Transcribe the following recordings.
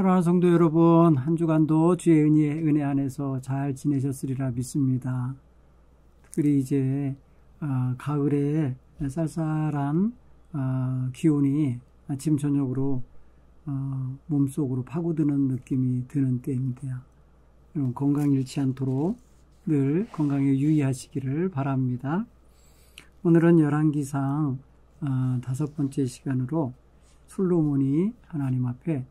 사랑하는 성도 여러분, 한 주간도 주의 은혜 안에서 잘 지내셨으리라 믿습니다. 특별히 이제 가을에 쌀쌀한 기온이 아침 저녁으로 몸속으로 파고드는 느낌이 드는 때입니다. 여러분 건강 잃지 않도록 늘 건강에 유의하시기를 바랍니다. 오늘은 열왕기상 5번째 시간으로 솔로몬이 하나님 앞에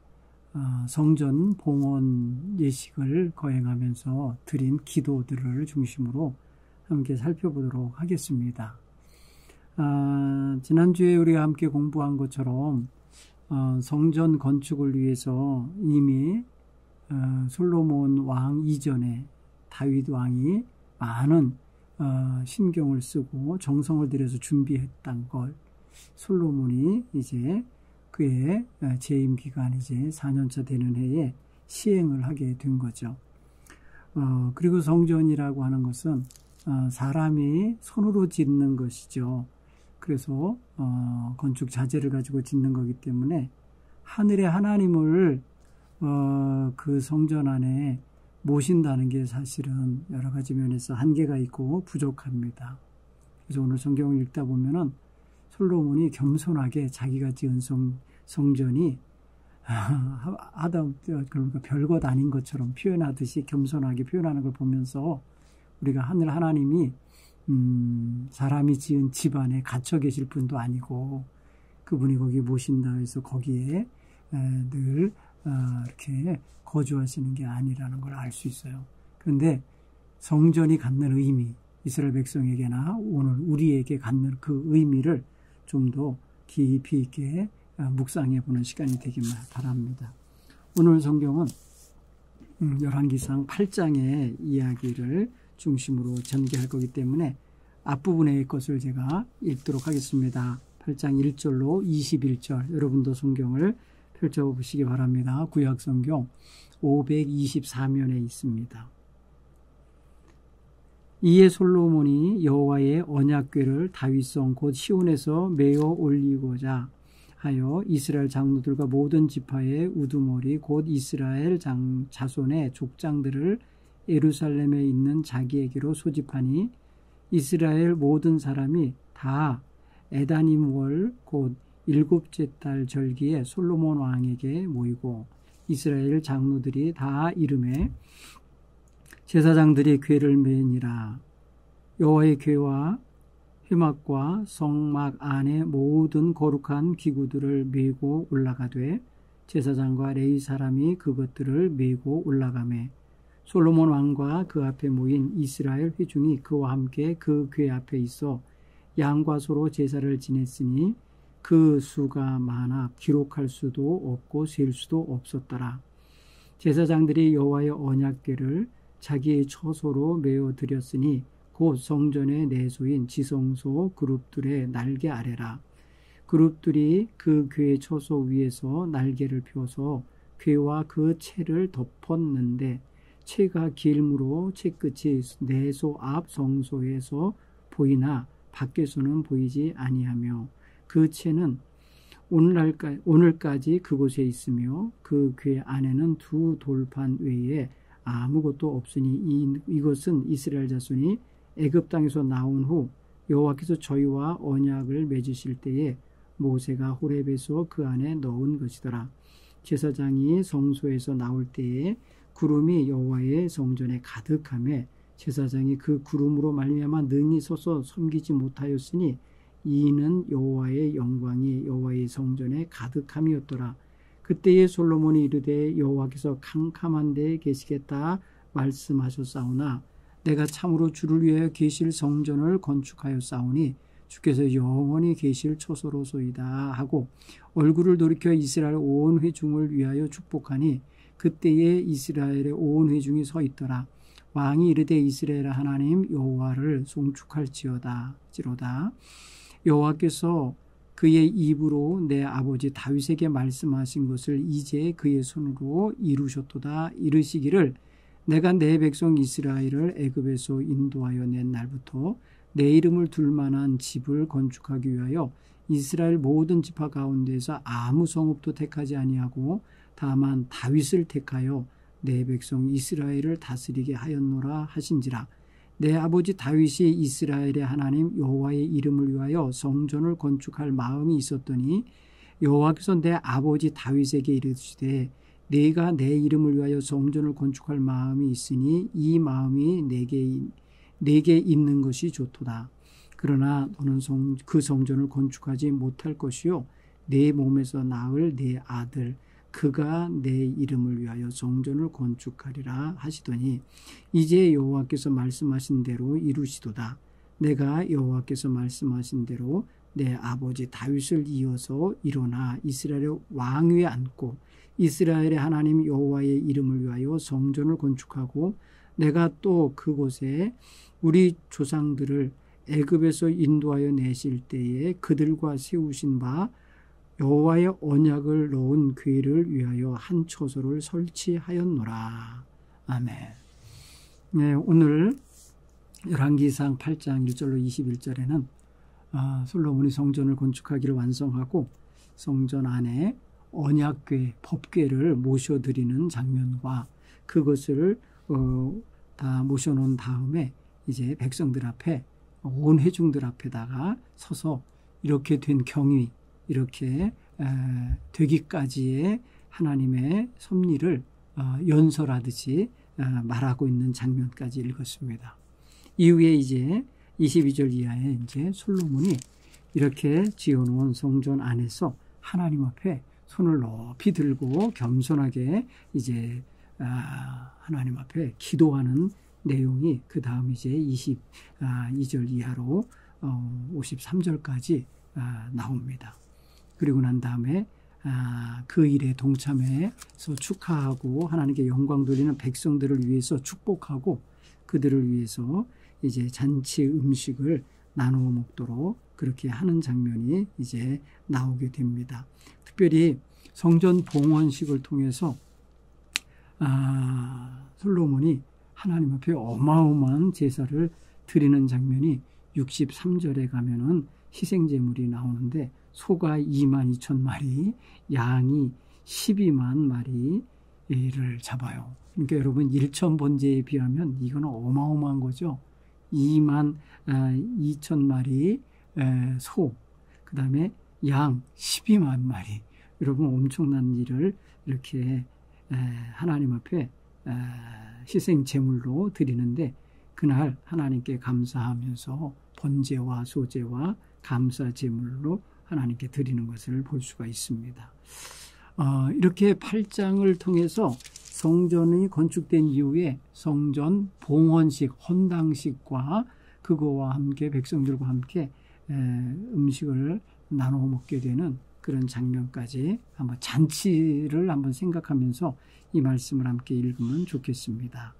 성전 봉헌 예식을 거행하면서 드린 기도들을 중심으로 함께 살펴보도록 하겠습니다. 지난주에 우리가 함께 공부한 것처럼 성전 건축을 위해서 이미 솔로몬 왕 이전에 다윗 왕이 많은 신경을 쓰고 정성을 들여서 준비했던 걸 솔로몬이 이제 그의 재임 기간 이제 4년차 되는 해에 시행을 하게 된 거죠. 그리고 성전이라고 하는 것은 사람이 손으로 짓는 것이죠. 그래서 건축 자재를 가지고 짓는 거기 때문에 하늘의 하나님을 그 성전 안에 모신다는 게 사실은 여러 가지 면에서 한계가 있고 부족합니다. 그래서 오늘 성경을 읽다 보면은 솔로몬이 겸손하게 자기가 지은 성전이 그러니까 별것 아닌 것처럼 표현하듯이 겸손하게 표현하는 걸 보면서 우리가 하늘 하나님이 사람이 지은 집 안에 갇혀 계실 분도 아니고 그분이 거기 모신다 해서 거기에 늘 이렇게 거주하시는 게 아니라는 걸 알 수 있어요. 그런데 성전이 갖는 의미, 이스라엘 백성에게나 오늘 우리에게 갖는 그 의미를 좀 더 깊이 있게 묵상해 보는 시간이 되기를 바랍니다. 오늘 성경은 열왕기상 8장의 이야기를 중심으로 전개할 거기 때문에 앞부분의 것을 제가 읽도록 하겠습니다. 8장 1절로 21절 여러분도 성경을 펼쳐보시기 바랍니다. 구약성경 524면에 있습니다. 이에 솔로몬이 여호와의 언약궤를 다윗성 곧 시온에서 메어 올리고자 하여 이스라엘 장로들과 모든 지파의 우두머리 곧 이스라엘 자손의 족장들을 예루살렘에 있는 자기에게로 소집하니 이스라엘 모든 사람이 다 에다님월 곧 7째 달 절기에 솔로몬 왕에게 모이고 이스라엘 장로들이 다 이름에 제사장들이 궤를 메니라. 여호와의 궤와 회막과 성막 안에 모든 거룩한 기구들을 메고 올라가되 제사장과 레위 사람이 그것들을 메고 올라가매 솔로몬 왕과 그 앞에 모인 이스라엘 회중이 그와 함께 그 궤 앞에 있어 양과 소로 제사를 지냈으니 그 수가 많아 기록할 수도 없고 셀 수도 없었더라. 제사장들이 여호와의 언약궤를 자기의 처소로 메어 드렸으니 곧 성전의 내소인 지성소 그룹들의 날개 아래라. 그룹들이 그 궤의 처소 위에서 날개를 펴서 궤와 그 채를 덮었는데 채가 길므로 채끝이 내소 앞 성소에서 보이나 밖에서는 보이지 아니하며 그 채는 오늘까지 그곳에 있으며 그 궤 안에는 2 돌판 외에 아무것도 없으니 이것은 이스라엘 자손이 애굽 땅에서 나온 후 여호와께서 저희와 언약을 맺으실 때에 모세가 호렙에서 그 안에 넣은 것이더라. 제사장이 성소에서 나올 때에 구름이 여호와의 성전에 가득하며 제사장이 그 구름으로 말미암아 능히 서서 섬기지 못하였으니 이는 여호와의 영광이 여호와의 성전에 가득함이었더라. 그때에 솔로몬이 이르되 여호와께서 캄캄한 데에 계시겠다 말씀하셨사오나 내가 참으로 주를 위하여 계실 성전을 건축하였사오니 주께서 영원히 계실 처소로소이다 하고 얼굴을 돌이켜 이스라엘 온 회중을 위하여 축복하니 그때에 이스라엘의 온 회중이 서 있더라. 왕이 이르되 이스라엘 하나님 여호와를 송축할지로다. 여호와께서 그의 입으로 내 아버지 다윗에게 말씀하신 것을 이제 그의 손으로 이루셨도다. 이르시기를 내가 내 백성 이스라엘을 애굽에서 인도하여 낸 날부터 내 이름을 둘 만한 집을 건축하기 위하여 이스라엘 모든 지파 가운데서 아무 성읍도 택하지 아니하고 다만 다윗을 택하여 내 백성 이스라엘을 다스리게 하였노라 하신지라. 내 아버지 다윗이 이스라엘의 하나님 여호와의 이름을 위하여 성전을 건축할 마음이 있었더니 여호와께서 내 아버지 다윗에게 이르시되 내가 내 이름을 위하여 성전을 건축할 마음이 있으니 이 마음이 내게 있는 것이 좋도다. 그러나 너는 그 성전을 건축하지 못할 것이요 내 몸에서 낳을 내 아들 그가 내 이름을 위하여 성전을 건축하리라 하시더니 이제 여호와께서 말씀하신 대로 이루시도다. 내가 여호와께서 말씀하신 대로 내 아버지 다윗을 이어서 일어나 이스라엘의 왕위에 앉고 이스라엘의 하나님 여호와의 이름을 위하여 성전을 건축하고 내가 또 그곳에 우리 조상들을 애굽에서 인도하여 내실 때에 그들과 세우신 바 여호와의 언약을 넣은 궤를 위하여 한 처소를 설치하였노라. 아멘. 네, 오늘 열왕기상 8장 1절로 21절에는 솔로몬이 성전을 건축하기를 완성하고 성전 안에 언약궤, 법궤를 모셔드리는 장면과 그것을 다 모셔놓은 다음에 이제 백성들 앞에 온 회중들 앞에다가 서서 이렇게 된 경위 이렇게 되기까지의 하나님의 섭리를 연설하듯이 말하고 있는 장면까지 읽었습니다. 이후에 이제 22절 이하에 이제 솔로몬이 이렇게 지어놓은 성전 안에서 하나님 앞에 손을 높이 들고 겸손하게 이제 하나님 앞에 기도하는 내용이 그 다음 이제 22절 이하로 53절까지 나옵니다. 그리고 난 다음에 그 일에 동참해서 축하하고 하나님께 영광 돌리는 백성들을 위해서 축복하고 그들을 위해서 이제 잔치 음식을 나누어 먹도록 그렇게 하는 장면이 이제 나오게 됩니다. 특별히 성전 봉헌식을 통해서 솔로몬이 하나님 앞에 어마어마한 제사를 드리는 장면이 63절에 가면은 희생제물이 나오는데 소가 22,000마리, 양이 12만 마리를 잡아요. 그러니까 여러분 1,000번제에 비하면 이거는 어마어마한 거죠. 22,000마리 소, 그 다음에 양 12만 마리. 여러분 엄청난 일을 이렇게 하나님 앞에 희생 제물로 드리는데 그날 하나님께 감사하면서 번제와 소제와 감사 제물로 하나님께 드리는 것을 볼 수가 있습니다. 이렇게 8장을 통해서 성전이 건축된 이후에 성전 봉헌식, 헌당식과 그거와 함께 백성들과 함께 음식을 나눠 먹게 되는 그런 장면까지 한번 잔치를 한번 생각하면서 이 말씀을 함께 읽으면 좋겠습니다.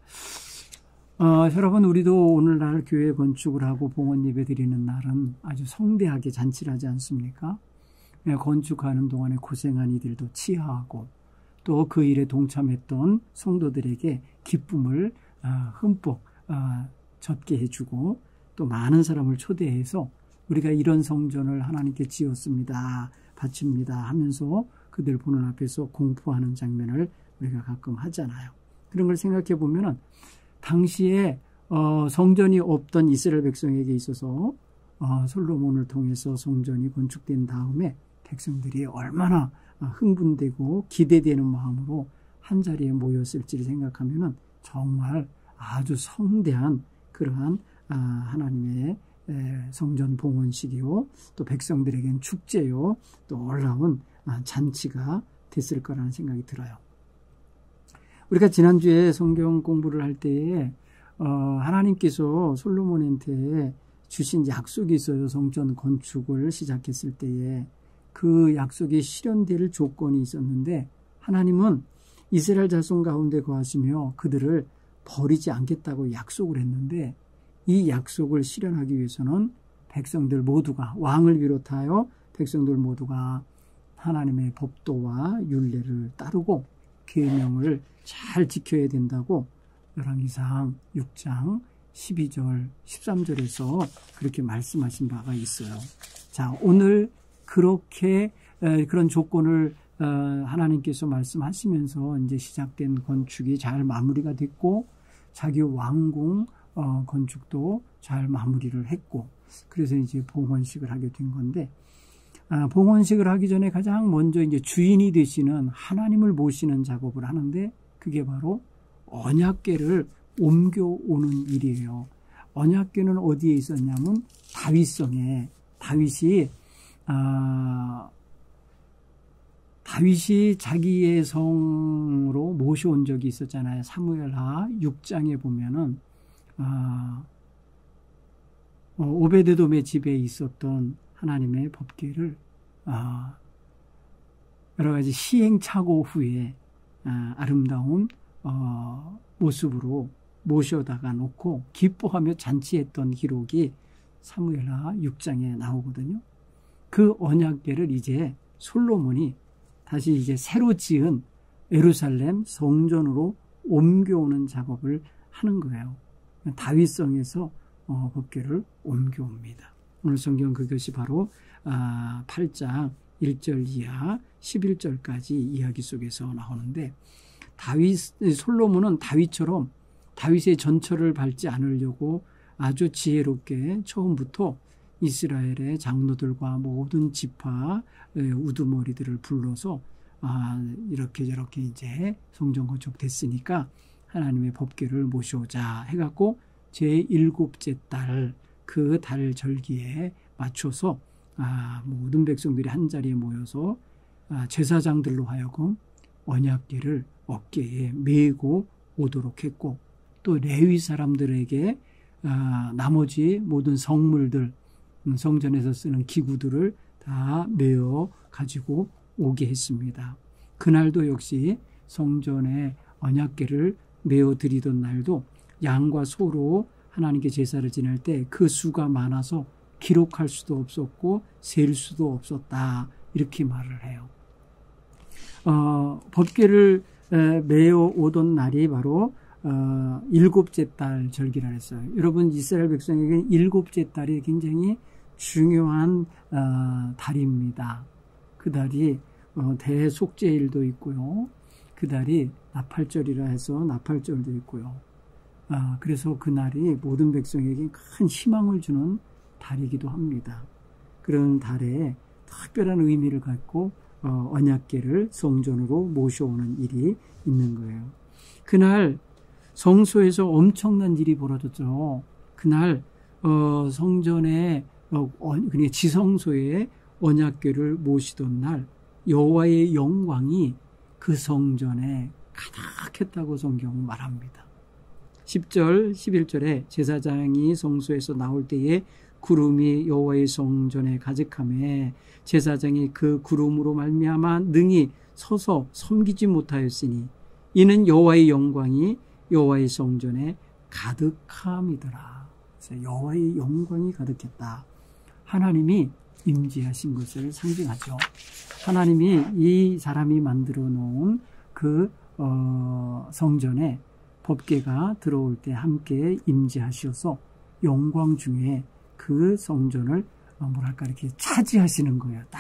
여러분 우리도 오늘날 교회 건축을 하고 봉헌 예배 드리는 날은 아주 성대하게 잔치를 하지 않습니까? 건축하는 동안에 고생한 이들도 치하하고 또 그 일에 동참했던 성도들에게 기쁨을 흠뻑 젖게 해주고 또 많은 사람을 초대해서 우리가 이런 성전을 하나님께 지었습니다, 바칩니다 하면서 그들 보는 앞에서 공포하는 장면을 우리가 가끔 하잖아요. 그런 걸 생각해 보면은 당시에 성전이 없던 이스라엘 백성에게 있어서 솔로몬을 통해서 성전이 건축된 다음에 백성들이 얼마나 흥분되고 기대되는 마음으로 한자리에 모였을지를 생각하면 정말 아주 성대한 그러한 하나님의 성전 봉헌식이요 또 백성들에겐 축제요 또 놀라운 잔치가 됐을 거라는 생각이 들어요. 우리가 지난주에 성경 공부를 할 때에 하나님께서 솔로몬한테 주신 약속이 있어요. 성전 건축을 시작했을 때에 그 약속이 실현될 조건이 있었는데 하나님은 이스라엘 자손 가운데 거하시며 그들을 버리지 않겠다고 약속을 했는데 이 약속을 실현하기 위해서는 백성들 모두가 왕을 비롯하여 백성들 모두가 하나님의 법도와 율례를 따르고 계명을 잘 지켜야 된다고 열왕기상 6장 12절 13절에서 그렇게 말씀하신 바가 있어요. 자, 오늘 그렇게 그런 조건을 하나님께서 말씀하시면서 이제 시작된 건축이 잘 마무리가 됐고 자기 왕궁 건축도 잘 마무리를 했고 그래서 이제 봉헌식을 하게 된 건데 봉헌식을 하기 전에 가장 먼저 이제 주인이 되시는 하나님을 모시는 작업을 하는데 그게 바로 언약궤를 옮겨오는 일이에요. 언약궤는 어디에 있었냐면 다윗성에 다윗이 자기의 성으로 모셔온 적이 있었잖아요. 사무엘하 6장에 보면은 오베데돔의 집에 있었던 하나님의 법궤를 여러 가지 시행착오 후에 아름다운 모습으로 모셔다가 놓고 기뻐하며 잔치했던 기록이 사무엘하 6장에 나오거든요. 그 언약궤를 이제 솔로몬이 다시 이제 새로 지은 예루살렘 성전으로 옮겨오는 작업을 하는 거예요. 다윗성에서 법궤를 옮겨옵니다. 오늘 성경 그것이 바로 8장 1절 이하 11절까지 이야기 속에서 나오는데 솔로몬은 다윗처럼 다윗의 전철을 밟지 않으려고 아주 지혜롭게 처음부터 이스라엘의 장로들과 모든 지파 우두머리들을 불러서 이렇게 저렇게 이제 성전 건축됐으니까 하나님의 법궤를 모셔오자 해갖고 제7째 달 그 달 절기에 맞춰서 모든 백성들이 한자리에 모여서 제사장들로 하여금 언약궤를 어깨에 메고 오도록 했고 또 레위 사람들에게 나머지 모든 성물들 성전에서 쓰는 기구들을 다 메어 가지고 오게 했습니다. 그날도 역시 성전에 언약궤를 메어 드리던 날도 양과 소로 하나님께 제사를 지낼 때 그 수가 많아서 기록할 수도 없었고 셀 수도 없었다 이렇게 말을 해요. 법궤를 메어 오던 날이 바로 7째 달 절기라 했어요. 여러분 이스라엘 백성에게 7째 달이 굉장히 중요한 달입니다. 그 달이 대속죄일도 있고요. 그 달이 나팔절이라 해서 나팔절도 있고요. 그래서 그 날이 모든 백성에게 큰 희망을 주는 달이기도 합니다. 그런 달에 특별한 의미를 갖고 언약궤를 성전으로 모셔오는 일이 있는 거예요. 그날 성소에서 엄청난 일이 벌어졌죠. 그날 성전에 그러니까 지성소에 언약궤를 모시던 날 여호와의 영광이 그 성전에 가득했다고 성경은 말합니다. 10절, 11절에 제사장이 성소에서 나올 때에 구름이 여호와의 성전에 가득하매 제사장이 그 구름으로 말미암아 능히 서서 섬기지 못하였으니 이는 여호와의 영광이 여호와의 성전에 가득함이더라. 그래서 여호와의 영광이 가득했다. 하나님이 임재하신 것을 상징하죠. 하나님이 이 사람이 만들어 놓은 그 성전에 법궤가 들어올 때 함께 임재하셔서 영광 중에 그 성전을 뭐랄까 이렇게 차지하시는 거예요. 딱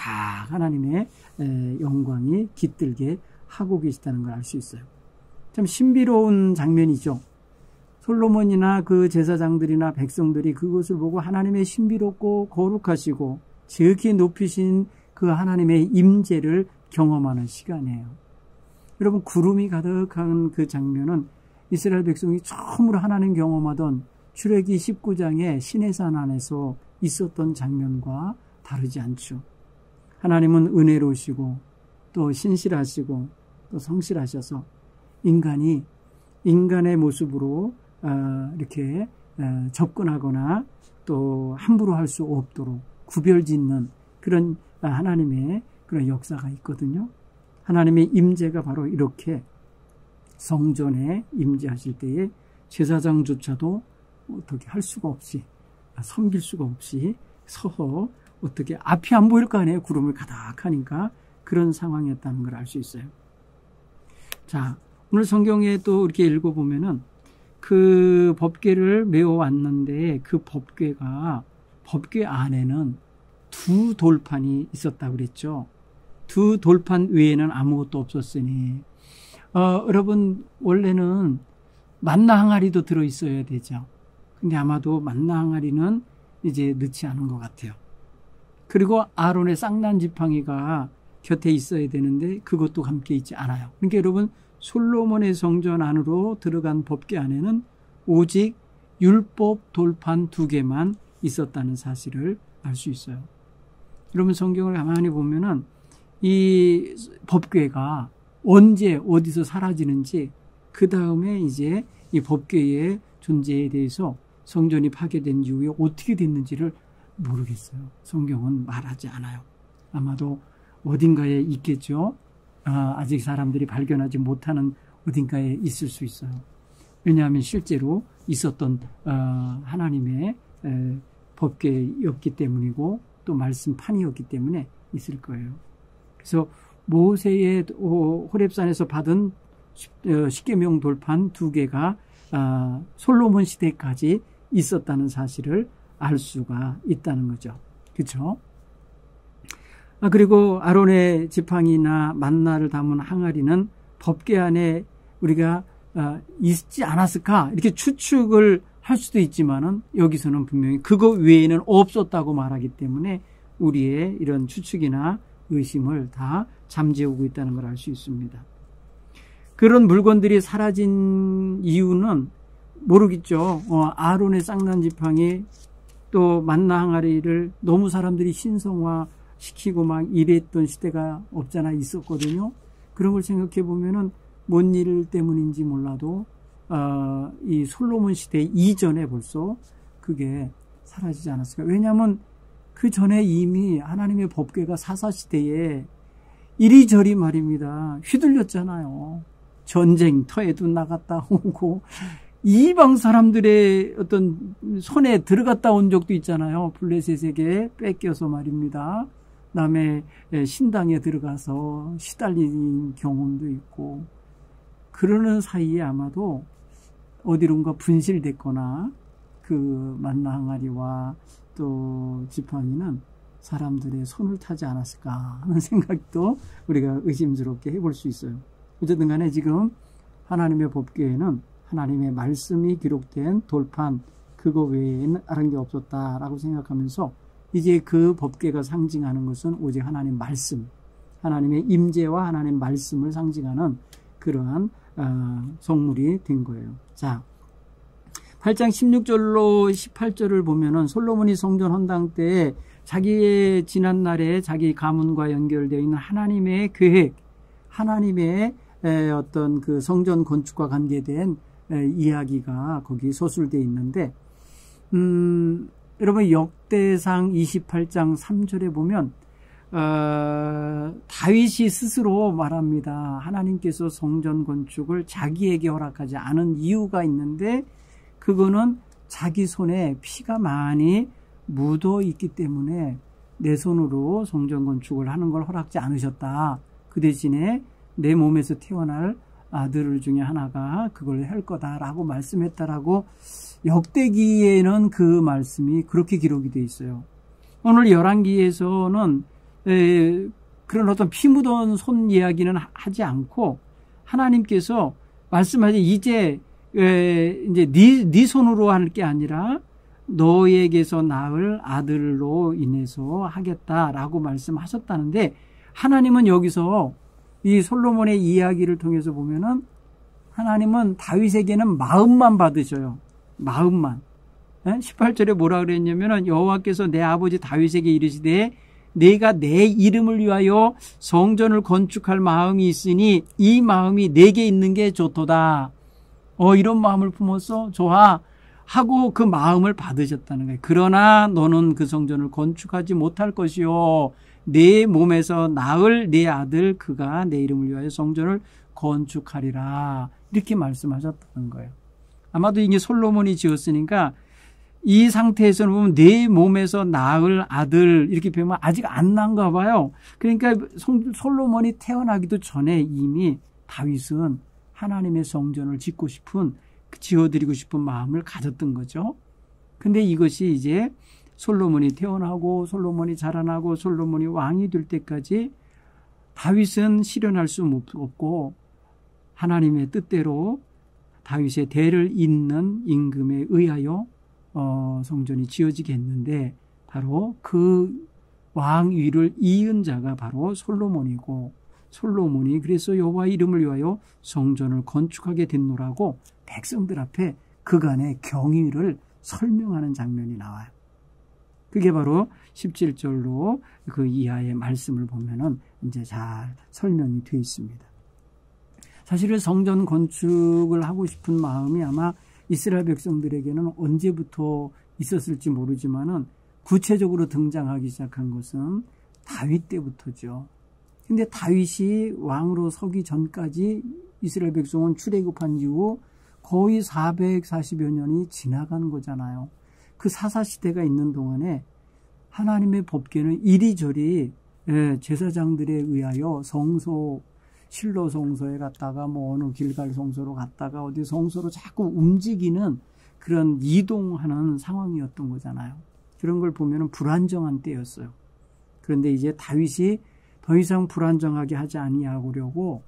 하나님의 영광이 깃들게 하고 계시다는 걸 알 수 있어요. 참 신비로운 장면이죠. 솔로몬이나 그 제사장들이나 백성들이 그것을 보고 하나님의 신비롭고 거룩하시고 지극히 높이신 그 하나님의 임재를 경험하는 시간이에요. 여러분 구름이 가득한 그 장면은 이스라엘 백성이 처음으로 하나님 경험하던 출애기 19장의 시내산 안에서 있었던 장면과 다르지 않죠. 하나님은 은혜로우시고 또 신실하시고 또 성실하셔서 인간의 모습으로 이렇게 접근하거나 또 함부로 할 수 없도록 구별짓는 그런 하나님의 그런 역사가 있거든요. 하나님의 임재가 바로 이렇게 성전에 임재하실 때에 제사장조차도 어떻게 할 수가 없이 섬길 수가 없이 서서 어떻게 앞이 안 보일 거 아니에요. 구름을 가득하니까 그런 상황이었다는 걸 알 수 있어요. 자, 오늘 성경에 또 이렇게 읽어보면은 그 법궤를 메어 왔는데 그 법궤 안에는 두 돌판이 있었다고 그랬죠. 두 돌판 외에는 아무것도 없었으니 여러분 원래는 만나 항아리도 들어있어야 되죠. 근데 아마도 만나 항아리는 이제 넣지 않은 것 같아요. 그리고 아론의 쌍난 지팡이가 곁에 있어야 되는데 그것도 함께 있지 않아요. 그러니까 여러분 솔로몬의 성전 안으로 들어간 법궤 안에는 오직 율법 돌판 2개만 있었다는 사실을 알 수 있어요. 여러분 성경을 가만히 보면은 이 법궤가 언제 어디서 사라지는지 그 다음에 이제 이 법궤의 존재에 대해서 성전이 파괴된 이후에 어떻게 됐는지를 모르겠어요. 성경은 말하지 않아요. 아마도 어딘가에 있겠죠. 아직 사람들이 발견하지 못하는 어딘가에 있을 수 있어요. 왜냐하면 실제로 있었던 하나님의 법궤였기 때문이고 또 말씀판이었기 때문에 있을 거예요. 그래서 모세의 호렙산에서 받은 십계명 돌판 2개가 솔로몬 시대까지 있었다는 사실을 알 수가 있다는 거죠. 그렇죠? 그리고 아론의 지팡이나 만나를 담은 항아리는 법궤 안에 우리가 있지 않았을까 이렇게 추측을 할 수도 있지만은 여기서는 분명히 그거 외에는 없었다고 말하기 때문에 우리의 이런 추측이나 의심을 다 잠재우고 있다는 걸 알 수 있습니다. 그런 물건들이 사라진 이유는 모르겠죠. 아론의 쌍난 지팡이 또 만나 항아리를 너무 사람들이 신성화시키고 막 이랬던 시대가 없잖아 있었거든요. 그런 걸 생각해 보면은 뭔 일 때문인지 몰라도 이 솔로몬 시대 이전에 벌써 그게 사라지지 않았을까. 왜냐하면 그 전에 이미 하나님의 법궤가 사사시대에 이리저리 말입니다. 휘둘렸잖아요. 전쟁터에도 나갔다 오고 이방 사람들의 어떤 손에 들어갔다 온 적도 있잖아요. 블레셋에게 뺏겨서 말입니다. 남의 신당에 들어가서 시달린 경험도 있고 그러는 사이에 아마도 어디론가 분실됐거나 그 만나 항아리와 또 지팡이는 사람들의 손을 타지 않았을까 하는 생각도 우리가 의심스럽게 해볼 수 있어요. 어쨌든 간에 지금 하나님의 법궤에는 하나님의 말씀이 기록된 돌판 그거 외에는 다른 게 없었다라고 생각하면서 이제 그 법궤가 상징하는 것은 오직 하나님 말씀, 하나님의 임재와 하나님 말씀을 상징하는 그러한 성물이 된 거예요. 자, 8장 16절로 18절을 보면은 솔로몬이 성전 헌당 때 자기의 지난날에 자기 가문과 연결되어 있는 하나님의 계획, 하나님의 어떤 그 성전 건축과 관계된 이야기가 거기 서술되어 있는데, 여러분 역대상 28장 3절에 보면 다윗이 스스로 말합니다. 하나님께서 성전 건축을 자기에게 허락하지 않은 이유가 있는데 그거는 자기 손에 피가 많이 묻어 있기 때문에 내 손으로 성전 건축을 하는 걸 허락지 않으셨다. 그 대신에 내 몸에서 태어날 아들 중에 하나가 그걸 할 거다라고 말씀했다라고 역대기에는 그 말씀이 그렇게 기록이 되어 있어요. 오늘 열왕기에서는 그런 어떤 피 묻은 손 이야기는 하지 않고 하나님께서 말씀하지 이제 네 손으로 할 게 아니라 너에게서 낳을 아들로 인해서 하겠다라고 말씀하셨다는데 하나님은 여기서 이 솔로몬의 이야기를 통해서 보면은 하나님은 다윗에게는 마음만 받으셔요. 마음만. 18절에 뭐라 그랬냐면은 여호와께서 내 아버지 다윗에게 이르시되 내가 내 이름을 위하여 성전을 건축할 마음이 있으니 이 마음이 내게 있는 게 좋도다. 이런 마음을 품었어? 좋아. 하고 그 마음을 받으셨다는 거예요. 그러나 너는 그 성전을 건축하지 못할 것이요. 내 몸에서 낳을 내 아들 그가 내 이름을 위하여 성전을 건축하리라. 이렇게 말씀하셨다는 거예요. 아마도 이게 솔로몬이 지었으니까 이 상태에서는 보면 내 몸에서 낳을 아들 이렇게 보면 아직 안 낳은가 봐요. 그러니까 솔로몬이 태어나기도 전에 이미 다윗은 하나님의 성전을 짓고 싶은 지어드리고 싶은 마음을 가졌던 거죠. 근데 이것이 이제 솔로몬이 태어나고 솔로몬이 자라나고 솔로몬이 왕이 될 때까지 다윗은 실현할 수 없고 하나님의 뜻대로 다윗의 대를 잇는 임금에 의하여 성전이 지어지게 했는데 바로 그 왕위를 이은 자가 바로 솔로몬이고 솔로몬이 그래서 여호와 이름을 위하여 성전을 건축하게 됐노라고 백성들 앞에 그간의 경위를 설명하는 장면이 나와요. 그게 바로 17절로 그 이하의 말씀을 보면은 이제 잘 설명이 되어 있습니다. 사실은 성전 건축을 하고 싶은 마음이 아마 이스라엘 백성들에게는 언제부터 있었을지 모르지만은 구체적으로 등장하기 시작한 것은 다윗 때부터죠. 근데 다윗이 왕으로 서기 전까지 이스라엘 백성은 출애굽한 이후 거의 440여 년이 지나간 거잖아요. 그 사사시대가 있는 동안에 하나님의 법궤는 이리저리 제사장들에 의하여 성소, 실로 성소에 갔다가 뭐 어느 길갈 성소로 갔다가 어디 성소로 자꾸 움직이는 그런 이동하는 상황이었던 거잖아요. 그런 걸 보면 불안정한 때였어요. 그런데 이제 다윗이 더 이상 불안정하게 하지 아니하려고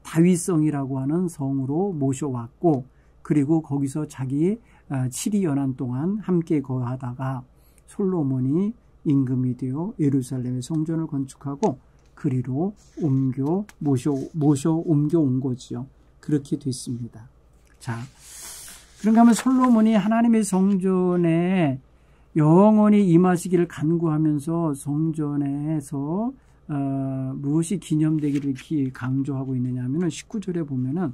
다윗성이라고 하는 성으로 모셔왔고 그리고 거기서 자기 7위 연한 동안 함께 거하다가 솔로몬이 임금이 되어 예루살렘의 성전을 건축하고 그리로 옮겨온 거지요. 그렇게 됐습니다. 자, 그런가 하면 솔로몬이 하나님의 성전에 영원히 임하시기를 간구하면서 성전에서 무엇이 기념되기를 이렇게 강조하고 있느냐 하면 19절에 보면은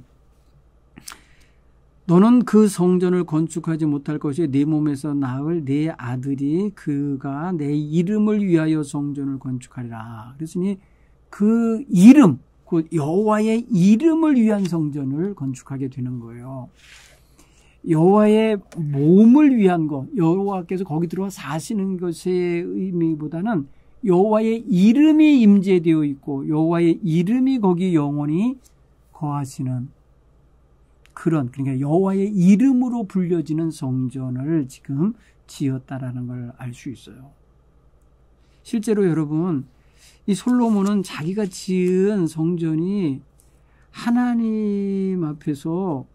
너는 그 성전을 건축하지 못할 것이 네 몸에서 낳을 네 아들이 그가 내 이름을 위하여 성전을 건축하리라. 그랬으니 그 이름, 그 여호와의 이름을 위한 성전을 건축하게 되는 거예요. 여호와의 몸을 위한 것, 여호와께서 거기 들어와 사시는 것의 의미보다는 여호와의 이름이 임재되어 있고 여호와의 이름이 거기 영원히 거하시는 그러니까 여호와의 이름으로 불려지는 성전을 지금 지었다라는 걸 알 수 있어요. 실제로 여러분, 이 솔로몬은 자기가 지은 성전이 하나님 앞에서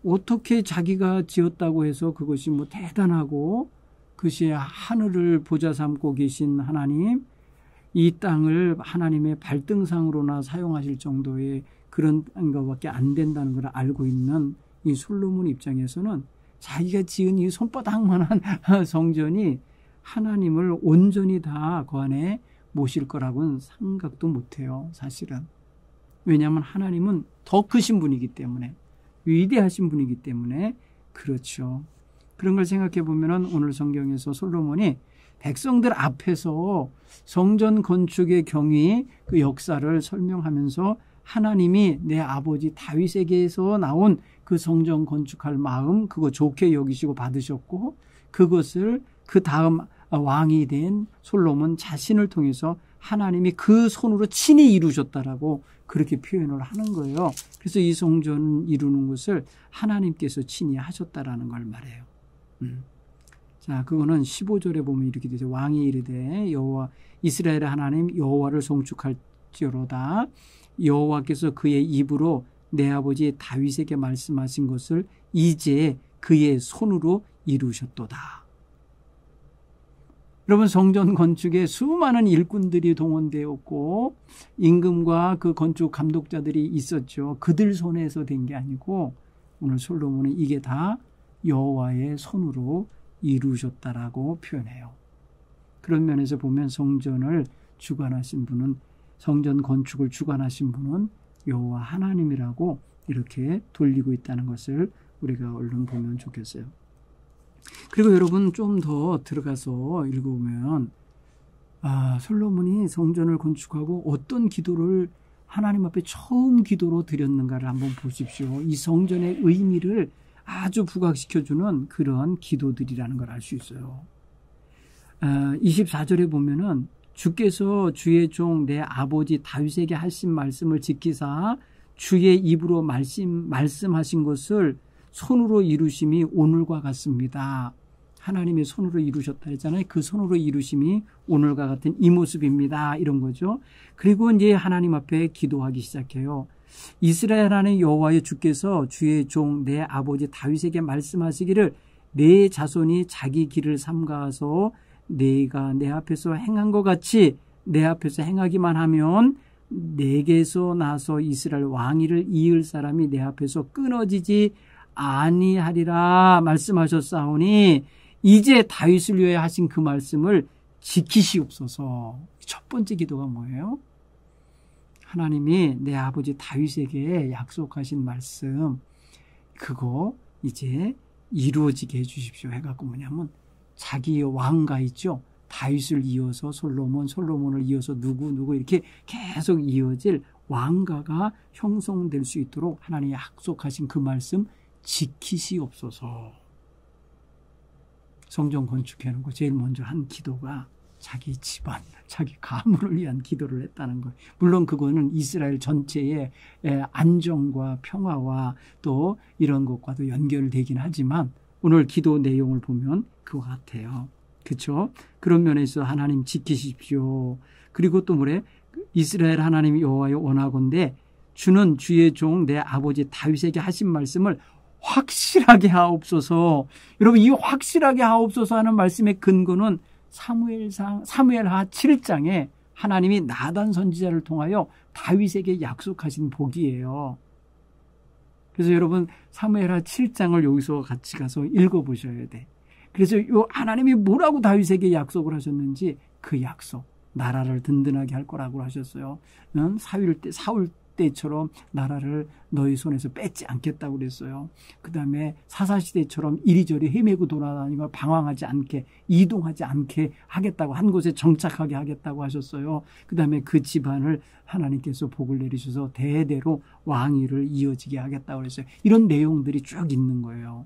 어떻게 자기가 지었다고 해서 그것이 뭐 대단하고 그것이 하늘을 보좌 삼고 계신 하나님, 이 땅을 하나님의 발등상으로나 사용하실 정도의 그런 것밖에 안 된다는 걸 알고 있는 이 솔로몬 입장에서는 자기가 지은 이 손바닥만한 성전이 하나님을 온전히 다 그 안에 모실 거라고는 생각도 못해요. 사실은. 왜냐하면 하나님은 더 크신 분이기 때문에, 위대하신 분이기 때문에 그렇죠. 그런 걸 생각해 보면 오늘 성경에서 솔로몬이 백성들 앞에서 성전 건축의 경위, 그 역사를 설명하면서 하나님이 내 아버지 다윗에게서 나온 그 성전 건축할 마음, 그거 좋게 여기시고 받으셨고 그것을 그 다음 왕이 된 솔로몬 자신을 통해서 하나님이 그 손으로 친히 이루셨다라고 그렇게 표현을 하는 거예요. 그래서 이 성전 이루는 것을 하나님께서 친히 하셨다라는 걸 말해요. 자, 그거는 15절에 보면 이렇게 되죠. 왕이 이르되 여호와 이스라엘의 하나님 여호와를 송축할지어로다. 여호와께서 그의 입으로 내 아버지 다윗에게 말씀하신 것을 이제 그의 손으로 이루셨도다. 여러분, 성전 건축에 수많은 일꾼들이 동원되었고 임금과 그 건축 감독자들이 있었죠. 그들 손에서 된 게 아니고 오늘 솔로몬은 이게 다 여호와의 손으로 이루셨다라고 표현해요. 그런 면에서 보면 성전을 주관하신 분은, 성전 건축을 주관하신 분은 여호와 하나님이라고 이렇게 돌리고 있다는 것을 우리가 얼른 보면 좋겠어요. 그리고 여러분 좀 더 들어가서 읽어보면 솔로몬이 성전을 건축하고 어떤 기도를 하나님 앞에 처음 기도로 드렸는가를 한번 보십시오. 이 성전의 의미를 아주 부각시켜주는 그런 기도들이라는 걸 알 수 있어요. 24절에 보면은 주께서 주의 종 내 아버지 다윗에게 하신 말씀을 지키사 주의 입으로 말씀하신 것을 손으로 이루심이 오늘과 같습니다 하나님의 손으로 이루셨다 했잖아요. 그 손으로 이루심이 오늘과 같은 이 모습입니다. 이런 거죠. 그리고 이제 하나님 앞에 기도하기 시작해요. 이스라엘 하나님 여호와여 주께서 주의 종 내 아버지 다윗에게 말씀하시기를 내 자손이 자기 길을 삼가서 내가 내 앞에서 행한 것 같이 내 앞에서 행하기만 하면 내게서 나서 이스라엘 왕위를 이을 사람이 내 앞에서 끊어지지 아니하리라 말씀하셨사오니 이제 다윗을 위하여 하신 그 말씀을 지키시옵소서. 첫 번째 기도가 뭐예요? 하나님이 내 아버지 다윗에게 약속하신 말씀 그거 이제 이루어지게 해주십시오 해갖고 뭐냐면 자기 왕가 있죠. 다윗을 이어서 솔로몬을 이어서 누구 이렇게 계속 이어질 왕가가 형성될 수 있도록 하나님이 약속하신 그 말씀 지키시옵소서. 성전 건축해놓고 제일 먼저 한 기도가 자기 집안, 자기 가문을 위한 기도를 했다는 거예요. 물론 그거는 이스라엘 전체의 안정과 평화와 또 이런 것과도 연결되긴 하지만 오늘 기도 내용을 보면 그와 같아요. 그렇죠? 그런 면에서 하나님 지키십시오. 그리고 또 뭐래? 이스라엘 하나님 여호와여 원하건대 주는 주의 종 내 아버지 다윗에게 하신 말씀을 확실하게 하옵소서. 여러분 이 확실하게 하옵소서 하는 말씀의 근거는 사무엘하 7장에 하나님이 나단 선지자를 통하여 다윗에게 약속하신 복이에요. 그래서 여러분 사무엘하 7장을 여기서 같이 가서 읽어보셔야 돼. 그래서 요 하나님이 뭐라고 다윗에게 약속을 하셨는지 그 약속, 나라를 든든하게 할 거라고 하셨어요. 사울 때처럼 나라를 너희 손에서 뺏지 않겠다고 그랬어요. 그 다음에 사사시대처럼 이리저리 헤매고 돌아다니고 방황하지 않게 이동하지 않게 하겠다고 한 곳에 정착하게 하겠다고 하셨어요. 그 다음에 그 집안을 하나님께서 복을 내리셔서 대대로 왕위를 이어지게 하겠다고 그랬어요. 이런 내용들이 쭉 있는 거예요.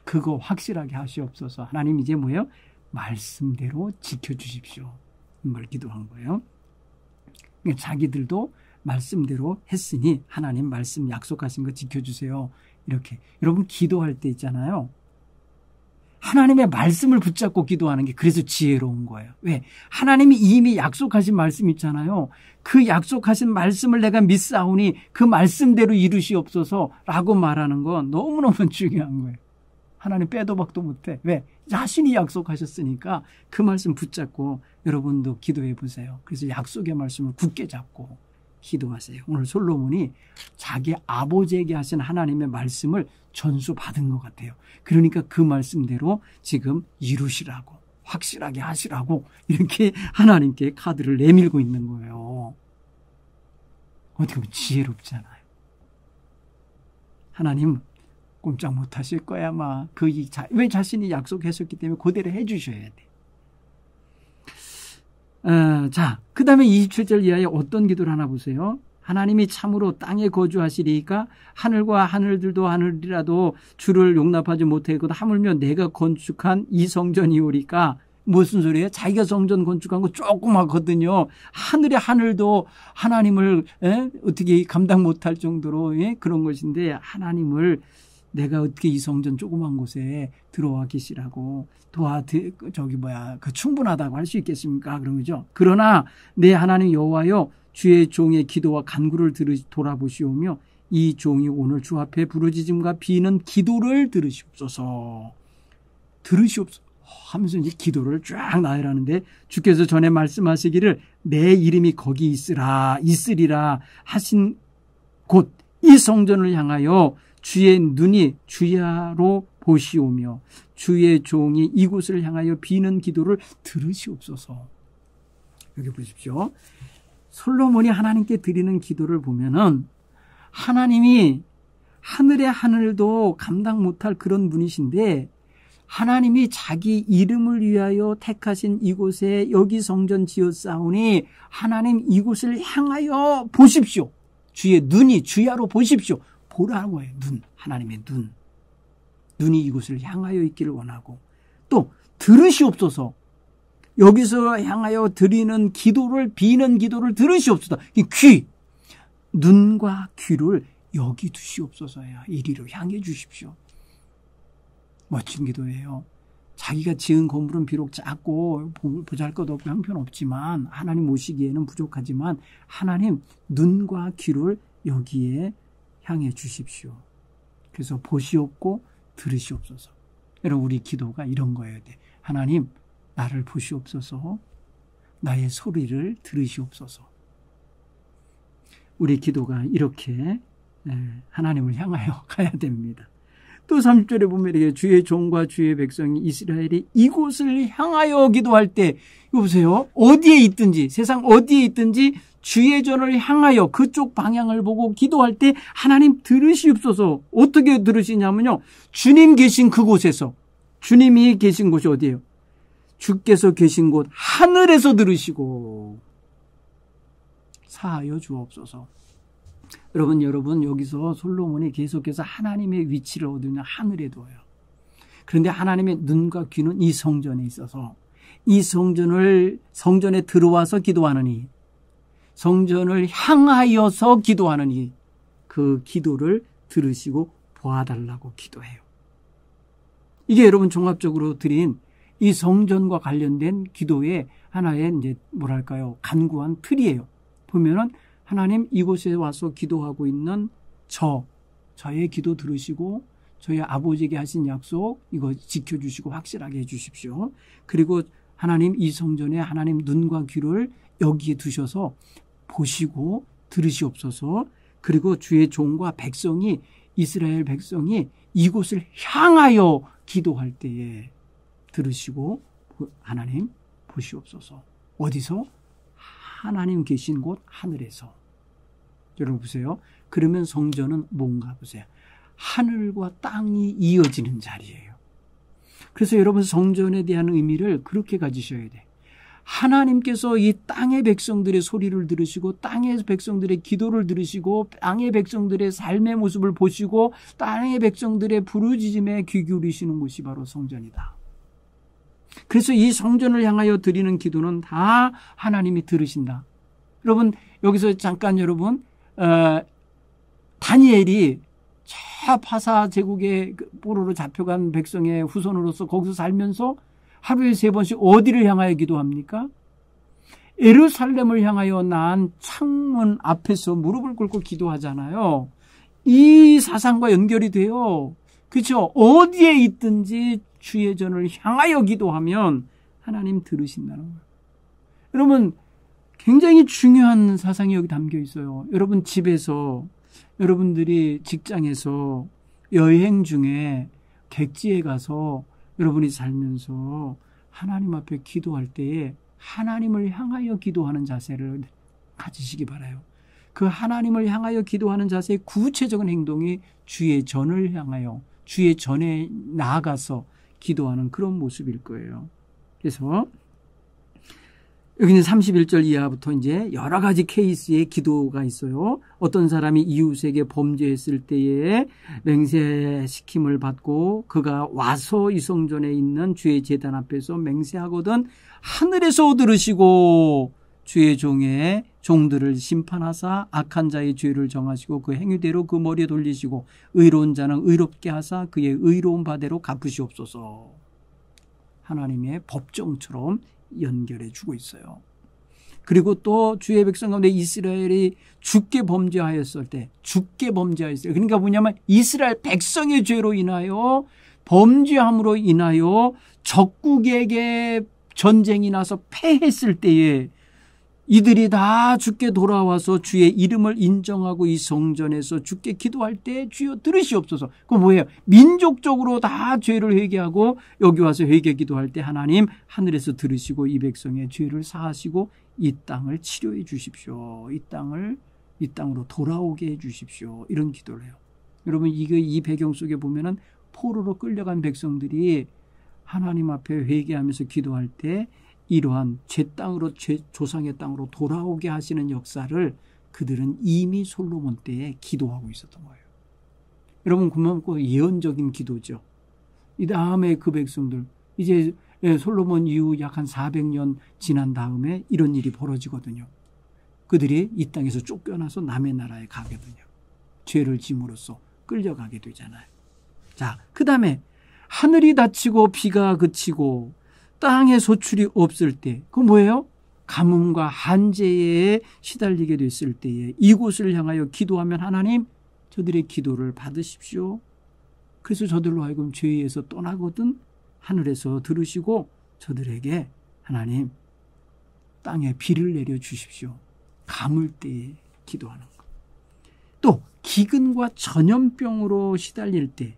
그거 확실하게 하시옵소서. 하나님 이제 뭐예요? 말씀대로 지켜주십시오. 이걸 기도한 거예요. 자기들도 말씀대로 했으니 하나님 말씀 약속하신 거 지켜주세요. 이렇게 여러분 기도할 때 있잖아요. 하나님의 말씀을 붙잡고 기도하는 게 그래서 지혜로운 거예요. 왜? 하나님이 이미 약속하신 말씀 있잖아요. 그 약속하신 말씀을 내가 믿사오니 그 말씀대로 이루시옵소서 라고 말하는 건 너무너무 중요한 거예요. 하나님 빼도 박도 못해. 왜? 자신이 약속하셨으니까 그 말씀 붙잡고 여러분도 기도해 보세요. 그래서 약속의 말씀을 굳게 잡고 기도하세요. 오늘 솔로몬이 자기 아버지에게 하신 하나님의 말씀을 전수받은 것 같아요. 그러니까 그 말씀대로 지금 이루시라고 확실하게 하시라고 이렇게 하나님께 카드를 내밀고 있는 거예요. 어떻게 보면 지혜롭잖아요. 하나님 꼼짝 못 하실 거야 아마. 왜 자신이 약속했었기 때문에 그대로 해 주셔야 돼. 자, 그 다음에 27절 이하에 어떤 기도를 하나 보세요. 하나님이 참으로 땅에 거주하시리까 하늘과 하늘들도 하늘이라도 주를 용납하지 못하겠거든 하물며 내가 건축한 이 성전이오리까. 무슨 소리예요? 자기가 성전 건축한 거 조그맣거든요. 하늘의 하늘도 하나님을 어떻게 감당 못할 정도로 그런 것인데 하나님을 내가 어떻게 이 성전 조그만 곳에 들어와 계시라고 충분하다고 할 수 있겠습니까? 그런 거죠. 그러나 내 하나님 여호와여 주의 종의 기도와 간구를 돌아보시오며 이 종이 오늘 주 앞에 부르짖음과 비는 기도를 들으시옵소서. 하면서 이제 기도를 쫙 나열하는데 주께서 전에 말씀하시기를 내 이름이 거기 있으리라 하신 곳 이 성전을 향하여 주의 눈이 주야로 보시오며 주의 종이 이곳을 향하여 비는 기도를 들으시옵소서. 여기 보십시오. 솔로몬이 하나님께 드리는 기도를 보면은 하나님이 하늘의 하늘도 감당 못할 그런 분이신데 하나님이 자기 이름을 위하여 택하신 이곳에 여기 성전 지었사오니 하나님 이곳을 향하여 보십시오. 주의 눈이 주야로 보십시오. 보라는 거예요. 하나님의 눈이 이곳을 향하여 있기를 원하고 또 들으시옵소서. 여기서 향하여 드리는 비는 기도를 들으시옵소서. 눈과 귀를 여기 두시옵소서야. 이리로 향해 주십시오. 멋진 기도예요. 자기가 지은 건물은 비록 작고 보잘것없고 형편없지만 하나님 모시기에는 부족하지만 하나님 눈과 귀를 여기에 향해 주십시오. 그래서 보시옵고 들으시옵소서. 여러분 우리 기도가 이런 거여야 돼. 하나님 나를 보시옵소서. 나의 소리를 들으시옵소서. 우리 기도가 이렇게 하나님을 향하여 가야 됩니다. 또 30절에 보면 이렇게 주의 종과 주의 백성이 이스라엘이 이곳을 향하여 기도할 때 이거 보세요. 어디에 있든지 세상 어디에 있든지 주의 전을 향하여 그쪽 방향을 보고 기도할 때 하나님 들으시옵소서. 어떻게 들으시냐면요. 주님 계신 그곳에서 주님이 계신 곳이 어디예요? 주께서 계신 곳 하늘에서 들으시고 사하여 주옵소서. 여러분 여기서 솔로몬이 계속해서 하나님의 위치를 어디냐 하늘에 둬요. 그런데 하나님의 눈과 귀는 이 성전에 있어서 이 성전에 들어와서 기도하느니 성전을 향하여서 기도하느니 그 기도를 들으시고 보아달라고 기도해요. 이게 여러분 종합적으로 드린 이 성전과 관련된 기도의 하나의 이제 뭐랄까요 간구한 틀이에요. 보면은 하나님 이곳에 와서 기도하고 있는 저의 기도 들으시고 저희 아버지에게 하신 약속 이거 지켜주시고 확실하게 해주십시오. 그리고 하나님 이 성전에 하나님 눈과 귀를 여기에 두셔서 보시고 들으시옵소서. 그리고 주의 종과 백성이 이스라엘 백성이 이곳을 향하여 기도할 때에 들으시고 하나님 보시옵소서. 어디서? 하나님 계신 곳 하늘에서. 여러분 보세요. 그러면 성전은 뭔가 보세요. 하늘과 땅이 이어지는 자리예요. 그래서 여러분 성전에 대한 의미를 그렇게 가지셔야 돼. 하나님께서 이 땅의 백성들의 소리를 들으시고 땅의 백성들의 기도를 들으시고 땅의 백성들의 삶의 모습을 보시고 땅의 백성들의 부르짖음에 귀 기울이시는 곳이 바로 성전이다. 그래서 이 성전을 향하여 드리는 기도는 다 하나님이 들으신다. 여러분 여기서 잠깐 여러분 다니엘이 저 파사 제국의 포로로 잡혀간 백성의 후손으로서 거기서 살면서 하루에 3번씩 어디를 향하여 기도합니까? 예루살렘을 향하여 난 창문 앞에서 무릎을 꿇고 기도하잖아요. 이 사상과 연결이 돼요. 그렇죠? 어디에 있든지 주의 전을 향하여 기도하면 하나님 들으신다는 거예요. 여러분 굉장히 중요한 사상이 여기 담겨 있어요. 여러분 집에서 여러분들이 직장에서 여행 중에 객지에 가서 여러분이 살면서 하나님 앞에 기도할 때에 하나님을 향하여 기도하는 자세를 가지시기 바라요. 그 하나님을 향하여 기도하는 자세의 구체적인 행동이 주의 전을 향하여 주의 전에 나아가서 기도하는 그런 모습일 거예요. 그래서 여기는 31절 이하부터 이제 여러 가지 케이스의 기도가 있어요. 어떤 사람이 이웃에게 범죄했을 때에 맹세시킴을 받고 그가 와서 이 성전에 있는 주의 제단 앞에서 맹세하거든 하늘에서 들으시고 주의 종들을 심판하사 악한 자의 죄를 정하시고 그 행위대로 그 머리에 돌리시고 의로운 자는 의롭게 하사 그의 의로운 바대로 갚으시옵소서. 하나님의 법정처럼 연결해 주고 있어요. 그리고 또 주의 백성 가운데 이스라엘이 주께 범죄하였을 때 그러니까 뭐냐면 이스라엘 백성의 죄로 인하여 범죄함으로 인하여 적국에게 전쟁이 나서 패했을 때에 이들이 다 주께 돌아와서 주의 이름을 인정하고 이 성전에서 주께 기도할 때 주여 들으시옵소서. 그거 뭐예요? 민족적으로 다 죄를 회개하고 여기 와서 회개 기도할 때 하나님 하늘에서 들으시고 이 백성의 죄를 사하시고 이 땅을 치료해 주십시오. 이 땅으로 돌아오게 해 주십시오. 이런 기도를 해요. 여러분 이 배경 속에 보면은 포로로 끌려간 백성들이 하나님 앞에 회개하면서 기도할 때 이러한 조상의 땅으로 돌아오게 하시는 역사를 그들은 이미 솔로몬 때에 기도하고 있었던 거예요. 여러분 그러면 그 예언적인 기도죠. 이 다음에 그 백성들 이제 솔로몬 이후 약 한 400년 지난 다음에 이런 일이 벌어지거든요. 그들이 이 땅에서 쫓겨나서 남의 나라에 가거든요. 죄를 짐으로써 끌려가게 되잖아요. 자, 그 다음에 하늘이 닫히고 비가 그치고 땅에 소출이 없을 때, 그 뭐예요? 가뭄과 한재에 시달리게 됐을 때에 이곳을 향하여 기도하면 하나님 저들의 기도를 받으십시오. 그래서 저들로 하여금 죄에서 떠나거든 하늘에서 들으시고 저들에게 하나님 땅에 비를 내려 주십시오. 가물 때에 기도하는 것. 또 기근과 전염병으로 시달릴 때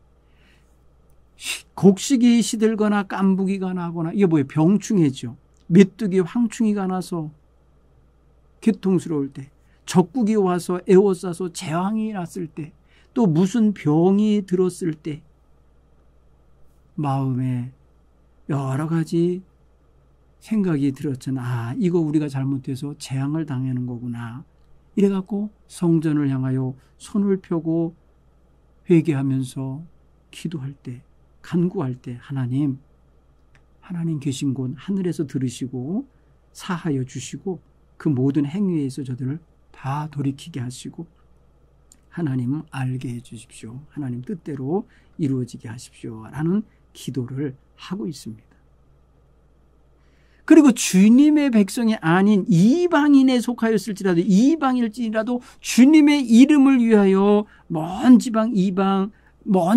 곡식이 시들거나 깐부기가 나거나 이게 뭐예요? 병충해죠. 메뚜기 황충이가 나서 고통스러울 때, 적국이 와서 에워싸서 재앙이 났을 때, 또 무슨 병이 들었을 때 마음에 여러 가지 생각이 들었잖아. 이거 우리가 잘못해서 재앙을 당하는 거구나. 이래갖고 성전을 향하여 손을 펴고 회개하면서 기도할 때, 간구할 때 하나님 계신 곳 하늘에서 들으시고 사하여 주시고 그 모든 행위에서 저들을 다 돌이키게 하시고 하나님 알게 해 주십시오. 하나님 뜻대로 이루어지게 하십시오. 라는 기도를 하고 있습니다. 그리고 주님의 백성이 아닌 이방인에 속하였을지라도 이방일지라도 주님의 이름을 위하여 먼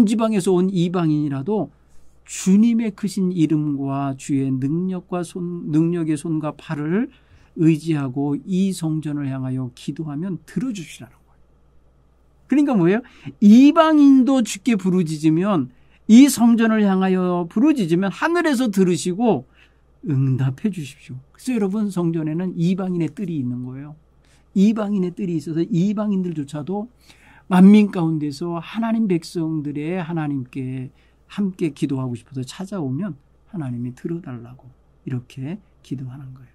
지방에서 온 이방인이라도 주님의 크신 이름과 주의 능력의 손과 팔을 의지하고 이 성전을 향하여 기도하면 들어주시라는 거예요. 그러니까 뭐예요? 이방인도 주께 부르짖으면 이 성전을 향하여 부르짖으면 하늘에서 들으시고 응답해 주십시오. 그래서 여러분 성전에는 이방인의 뜰이 있는 거예요. 이방인의 뜰이 있어서 이방인들조차도 만민 가운데서 하나님 백성들의 하나님께 함께 기도하고 싶어서 찾아오면 하나님이 들어달라고 이렇게 기도하는 거예요.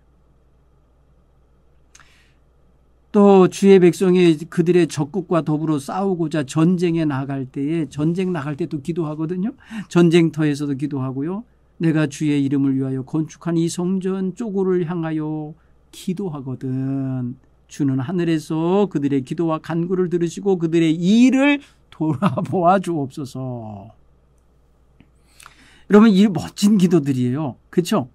또 주의 백성이 그들의 적국과 더불어 싸우고자 전쟁에 나갈 때에 전쟁 나갈 때도 기도하거든요. 전쟁터에서도 기도하고요. 내가 주의 이름을 위하여 건축한 이 성전 쪽으로 향하여 기도하거든. 주는 하늘에서 그들의 기도와 간구를 들으시고 그들의 일을 돌아보아 주옵소서. 여러분 이 멋진 기도들이에요. 그렇죠?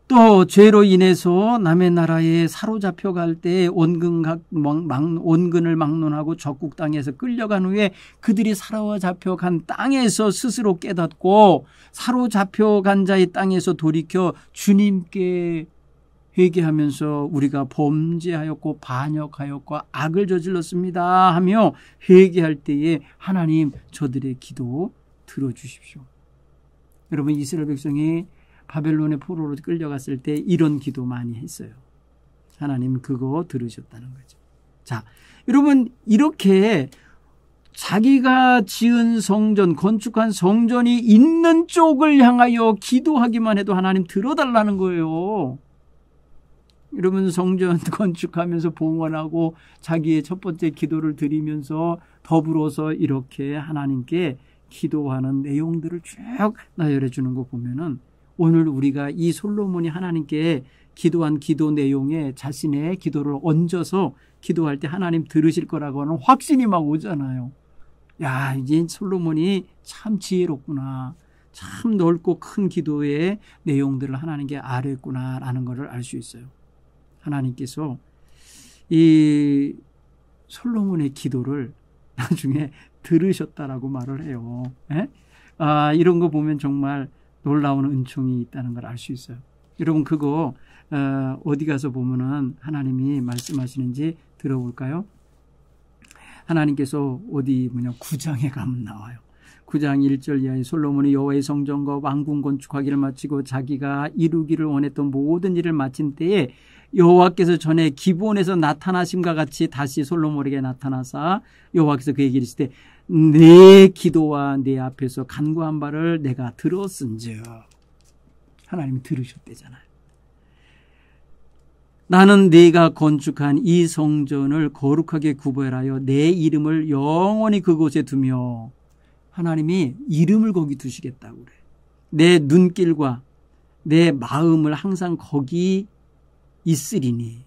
또 죄로 인해서 남의 나라에 사로잡혀 갈 때 온근을 막론하고 적국 땅에서 끌려간 후에 그들이 사로잡혀 간 땅에서 스스로 깨닫고 사로잡혀 간 자의 땅에서 돌이켜 주님께 회개하면서 우리가 범죄하였고 반역하였고 악을 저질렀습니다 하며 회개할 때에 하나님 저들의 기도 들어주십시오. 여러분 이스라엘 백성이 바벨론의 포로로 끌려갔을 때 이런 기도 많이 했어요. 하나님 그거 들으셨다는 거죠. 자, 여러분 이렇게 자기가 지은 성전, 건축한 성전이 있는 쪽을 향하여 기도하기만 해도 하나님 들어달라는 거예요. 여러분 성전 건축하면서 봉헌하고 자기의 첫 번째 기도를 드리면서 더불어서 이렇게 하나님께 기도하는 내용들을 쭉 나열해 주는 거 보면은 오늘 우리가 이 솔로몬이 하나님께 기도한 기도 내용에 자신의 기도를 얹어서 기도할 때 하나님 들으실 거라고 하는 확신이 막 오잖아요. 야, 이제 솔로몬이 참 지혜롭구나. 참 넓고 큰 기도의 내용들을 하나님께 아뢰구나라는 것을 알 수 있어요. 하나님께서 이 솔로몬의 기도를 나중에 들으셨다라고 말을 해요. 이런 거 보면 정말 놀라운 은총이 있다는 걸 알 수 있어요. 여러분 그거 어디 가서 보면은 하나님이 말씀하시는지 들어볼까요? 하나님께서 어디 9장에 가면 나와요. 9장 1절 이하에 솔로몬이 여호와의 성전과 왕궁 건축하기를 마치고 자기가 이루기를 원했던 모든 일을 마친 때에 여호와께서 전에 기브온에서 나타나심과 같이 다시 솔로몬에게 나타나사 여호와께서 그에게 이르시되 내 기도와 내 앞에서 간구한 바를 내가 들었은즉 하나님이 들으셨대잖아요. 나는 네가 건축한 이 성전을 거룩하게 구별하여 내 이름을 영원히 그곳에 두며 하나님이 이름을 거기 두시겠다고 그래. 내 눈길과 내 마음을 항상 거기 있으리니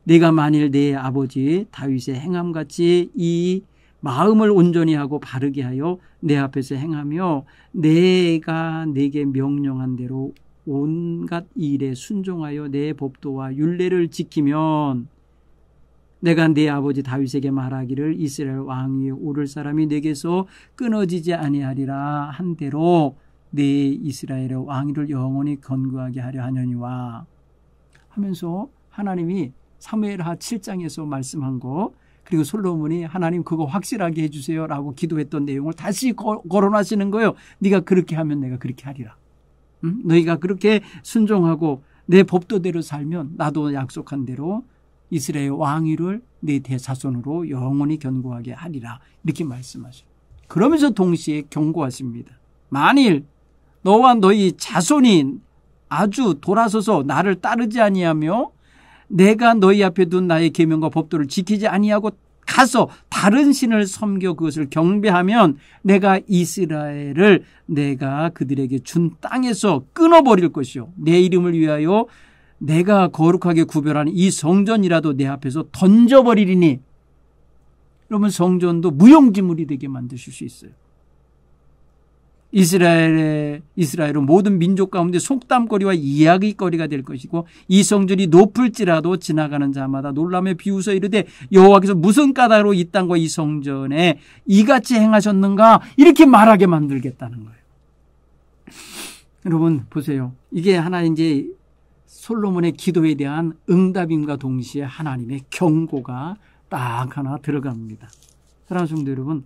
네가 만일 내 아버지 다윗의 행함같이 이 마음을 온전히 하고 바르게 하여 내 앞에서 행하며 내가 내게 명령한 대로 온갖 일에 순종하여 내 법도와 율례를 지키면 내가 내 아버지 다윗에게 말하기를 이스라엘 왕 위에 오를 사람이 내게서 끊어지지 아니하리라 한 대로 내 이스라엘의 왕위를 영원히 건고하게 하려 하려니와 하면서 하나님이 사무엘하 7장에서 말씀한 거, 그리고 솔로몬이 하나님 그거 확실하게 해주세요 라고 기도했던 내용을 다시 거론하시는 거예요. 네가 그렇게 하면 내가 그렇게 하리라. 너희가 그렇게 순종하고 내 법도대로 살면 나도 약속한 대로 이스라엘 왕위를 내 대자손으로 영원히 견고하게 하리라. 이렇게 말씀하셔요. 그러면서 동시에 경고하십니다. 만일 너와 너희 자손이 아주 돌아서서 나를 따르지 아니하며 내가 너희 앞에 둔 나의 계명과 법도를 지키지 아니하고 가서 다른 신을 섬겨 그것을 경배하면 내가 이스라엘을 내가 그들에게 준 땅에서 끊어버릴 것이요 내 이름을 위하여 내가 거룩하게 구별하는 이 성전이라도 내 앞에서 던져버리리니. 그러면 성전도 무용지물이 되게 만드실 수 있어요. 이스라엘은 모든 민족 가운데 속담거리와 이야기거리가 될 것이고 이 성전이 높을지라도 지나가는 자마다 놀라며 비웃어 이르되 여호와께서 무슨 까닭으로 이 땅과 이 성전에 이같이 행하셨는가 이렇게 말하게 만들겠다는 거예요. 여러분 보세요. 이게 하나 이제 솔로몬의 기도에 대한 응답임과 동시에 하나님의 경고가 딱 하나 들어갑니다. 사랑하는 성도 여러분,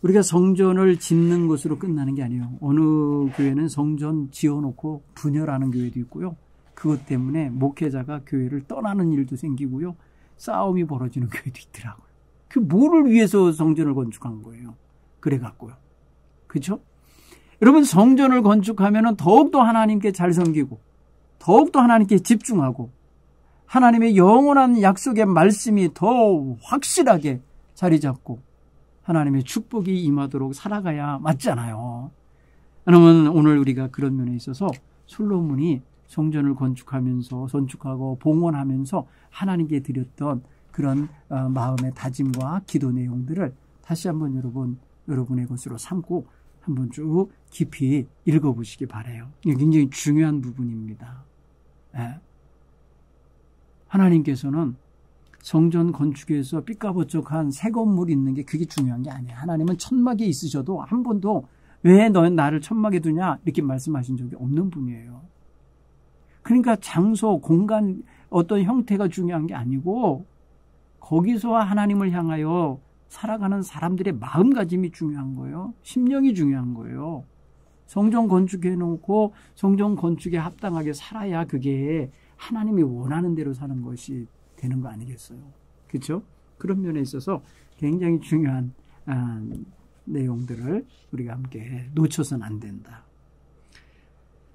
우리가 성전을 짓는 것으로 끝나는 게 아니에요. 어느 교회는 성전 지어놓고 분열하는 교회도 있고요. 그것 때문에 목회자가 교회를 떠나는 일도 생기고요. 싸움이 벌어지는 교회도 있더라고요. 그 뭐를 위해서 성전을 건축한 거예요. 그래갖고요. 그렇죠? 여러분 성전을 건축하면 더욱더 하나님께 잘 섬기고 더욱더 하나님께 집중하고 하나님의 영원한 약속의 말씀이 더 확실하게 자리 잡고 하나님의 축복이 임하도록 살아가야 맞잖아요. 여러분 오늘 우리가 그런 면에 있어서 솔로몬이 성전을 건축하고 봉헌하면서 하나님께 드렸던 그런 마음의 다짐과 기도 내용들을 다시 한번 여러분의 것으로 삼고 한번 쭉 깊이 읽어보시기 바라요. 이게 굉장히 중요한 부분입니다. 네. 하나님께서는 성전 건축에서 삐까번쩍한 새 건물이 있는 게 그게 중요한 게 아니에요. 하나님은 천막에 있으셔도 한 번도 왜 너는 나를 천막에 두냐 이렇게 말씀하신 적이 없는 분이에요. 그러니까 장소, 공간 어떤 형태가 중요한 게 아니고 거기서 하나님을 향하여 살아가는 사람들의 마음가짐이 중요한 거예요. 심령이 중요한 거예요. 성전 건축해놓고 성전 건축에 합당하게 살아야 그게 하나님이 원하는 대로 사는 것이 되는 거 아니겠어요? 그렇죠? 그런 면에 있어서 굉장히 중요한 내용들을 우리가 함께 놓쳐서는 안 된다.